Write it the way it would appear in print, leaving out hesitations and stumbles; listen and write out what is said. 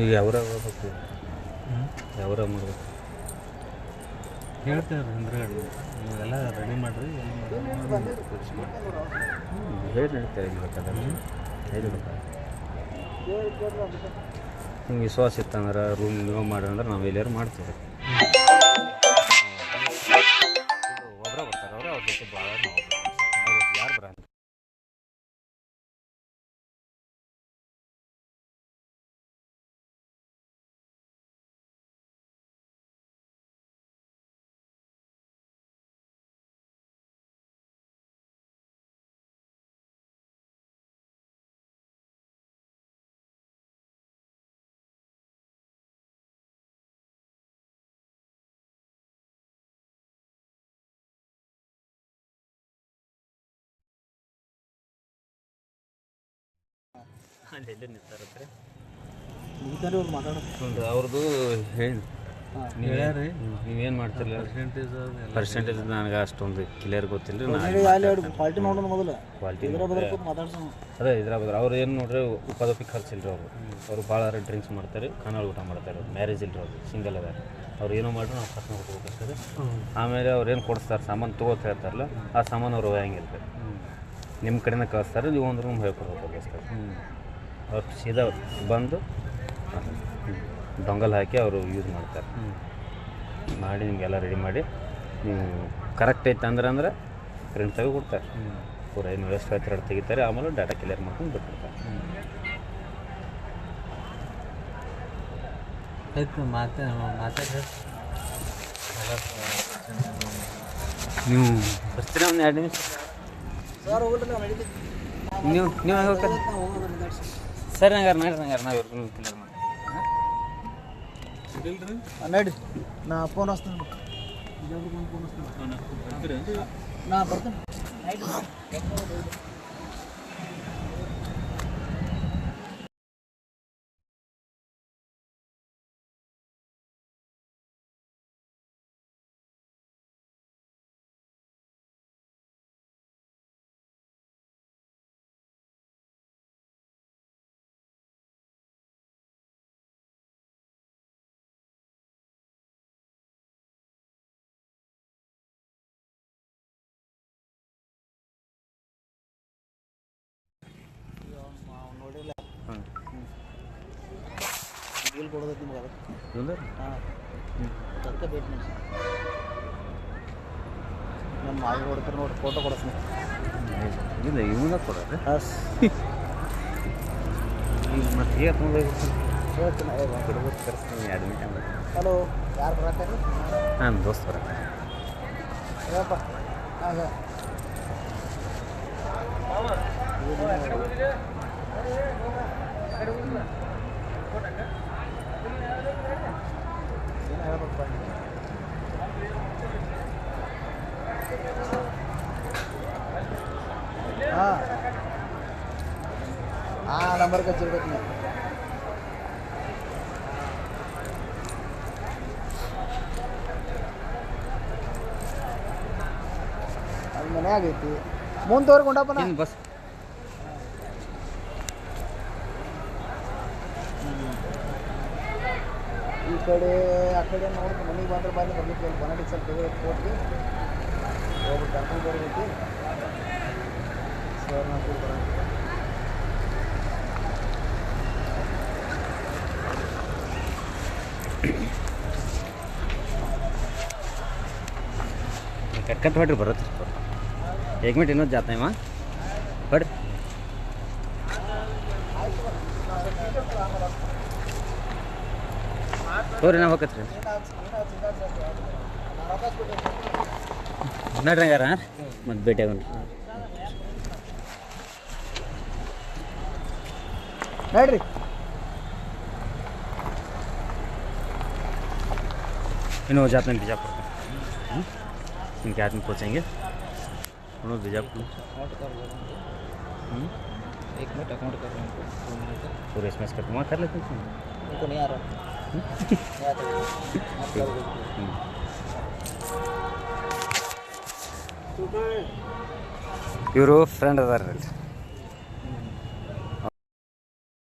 ಈಗ ಯಾವ್ರ ಹೋಗ್ಬೇಕು, ಯಾವ್ರ ಮಾಡ್ಬೇಕು ಹೇಳ್ತೇವೆ ಹಿಂದ್ರಗಡೆ ನೀವೆಲ್ಲ ರೆಡಿ ಮಾಡಿರಿ. ಹೇಳಿ ನಡೀತಾರೆ ಇದು ನಿಮ್ಗೆ ವಿಶ್ವಾಸ ಇತ್ತಂದ್ರೆ ರೂಮ್ ನೀವು ಮಾಡಿ ಅಂದ್ರೆ ನಾವು ಎಲ್ಲಾರು ಮಾಡ್ತೀವಿ. ಒಬ್ಬರ ಬರ್ತಾರೆ ಅವ್ರ ಜೊತೆ ಭಾಳ ನಾವು ಯಾರು ಬರಲ್ಲ. ಅಲ್ಲೆಲ್ಲ ನಿಂತಾರತ್ರಿ ಅವ್ರದ್ದು ಹೇಳಿ ಹೇಳ್ಯಾರಿ. ನೀವೇನು ಮಾಡ್ತಿರಲ್ಲ ಪರ್ಸೆಂಟೇಜ್ ನನಗೆ ಅಷ್ಟೊಂದು ಕ್ಲಿಯರ್ ಗೊತ್ತಿಲ್ಲ. ಕ್ವಾಲಿಟಿ ಅದೇ ಇದ್ರ ಬದ್ರ ಅವ್ರು ಏನು ನೋಡ್ರಿ ಉಪದೋಪಿ ಖರ್ಚು ಇಲ್ರಿ. ಅವರು ಭಾಳ ಡ್ರಿಂಕ್ಸ್ ಮಾಡ್ತಾರೆ, ಖಾನಾಳು ಊಟ ಮಾಡ್ತಾರೆ. ಮ್ಯಾರೇಜ್ ಇಲ್ರಿ ಅವ್ರು ಸಿಂಗಲ್ ಅದ. ಅವ್ರು ಏನೋ ಮಾಡ್ರಿ ನಾವು ಖರ್ಚು ಮಾಡ್ಕೋಬೇಕಾಗ್ತದೆ. ಆಮೇಲೆ ಅವ್ರು ಏನು ಕೊಡಿಸ್ತಾರೆ ಸಾಮಾನು ತೊಗೋತ ಹೇಳ್ತಾರಲ್ಲ ಆ ಸಾಮಾನು ಅವ್ರು ಹೋಗಂಗಿಲ್ಲ ರೀ. ನಿಮ್ಮ ಕಡೆನೇ ಕಳಿಸ್ತಾರೆ, ನೀವು ಒಂದು ರೂಮ್ ಹೇಳ್ಕೊಡ್ಬೇಕಾಗ್ತದೆ. ಅವ್ರು ಸೀದಾ ಬಂದು ಡೊಂಗಲ್ ಹಾಕಿ ಅವರು ಯೂಸ್ ಮಾಡ್ತಾರೆ. ಮಾಡಿ ನಿಮಗೆಲ್ಲ ರೆಡಿ ಮಾಡಿ ನೀವು ಕರೆಕ್ಟ್ ಐತೆ ಅಂದ್ರೆ ಪ್ರಿಂಟ್ ತೆಗೆದು ಕೊಡ್ತಾರೆ. ಪೂರ ಏನು ವ್ಯವಸ್ಥೆ ಎರಡು ತೆಗಿತಾರೆ. ಆಮೇಲೆ ಡಾಟಾ ಕ್ಲಿಯರ್ ಮಾಡ್ಕೊಂಡು ಬಿಟ್ಬಿಡ್ತಾರೆ. ಆಯ್ತು ಮಾತಾಡಿ ನೀವು ಬರ್ತೀರಾ ಒಂದು 2 ನಿಮಿಷ ನೀವು ಹೆಂಗೆ ಹೋಗ್ತಾರೆ ಸರ್? ನಂಗಾರ ನಾವು ಇವ್ರು ಕ್ಲಿಯರ್ ಮಾಡಿ ನಡಿ. ನಾ ಫೋನ್ ಹಚ್ತೀನಿ, ನಾ ಬರ್ತೀನಿ. ಬಿಲ್ ಕೊಡೋದೈತಿ ನಿಮ್ಗೆ ಅದಕ್ಕೆ. ಹಾಂ ಅದಕ್ಕೆ ವೇಟ್ ಮಾಡಿ. ನಮ್ಮ ಮಾವಿ ಹೊಡ್ತಾರೆ ನೋಡಿ, ಫೋಟೋ ಕೊಡಿಸ್ತೀನಿ. ಇಲ್ಲ ಇವನ್ನ ಕೊಡೋದು ಮತ್ತೆ ಹೇಳ್ತೀನಿ. ಕರೆಸ್ತೀನಿ 2 ಮಿನಿಟ್ ಅಂದ್ರೆ. ಹಲೋ, ಯಾರು ಬರತ್ತಾರೆ? ಹಾಂ ದೋಸ್ತ ಬರತ್ತೆ. ಹೇಳಪ್ಪ. ಹಾಂ ಸರ್ ಏನು ಹೇಳ್ಬೇಕಪ್ಪ? ಹಾಂ ಆ ನಂಬರ್ಗೆ ಹಚ್ಚಿರ್ಬೇಕು ನೀವು. ಅದು ಮನೆ ಆಗೈತಿ ಮುಂದೋರ್ಗೆ ಉಂಡಪ್ಪನ ಬಸ್ ಈ ಕಡೆ ಆ ಕಡೆ ನೋಡಿದ್ರೆ ಮನೆಗೆ ಬಂದ್ರೆ ಬಂದು ಬರ್ಲಿಕ್ಕೆ ಕನ್ನಡಿ ಸ್ವಲ್ಪ ಕೊಟ್ಟು ಹೋಗ್ಬಿಟ್ಟು ಕರ್ಕೊಂಡು ಬರ್ಬೇಕು ಸರ್. ನಾವು ಕೂಡ कट ಹೊಡ್ರಿ ಬರುತ್ತೆ. 1 ಮಿನಿಟ್ ಇನ್ನೊಂದು ಜಾತ ಇವ ಹೊಡ್ರಿ. ತೋರಿ ನಾವು ಹೋಗತ್ರಿ ನಡ್ರಿ ಹಂಗಾರ ಮತ್ತೆ ಭೇಟಿ ಆಗೋಣ. ನಡ್ರಿ. इन्हों जाते हैं बीजापुर को, इनके हाथ में पहुँचेंगे उन्होंने बीजापुर। 1 मिनट अकाउंट कर रहे हैं पूरे एस का तुम्हारा कर लेते हैं। उनको नहीं आ रहा इವರು ಫ್ರೆಂಡ್ ಅದಾರ.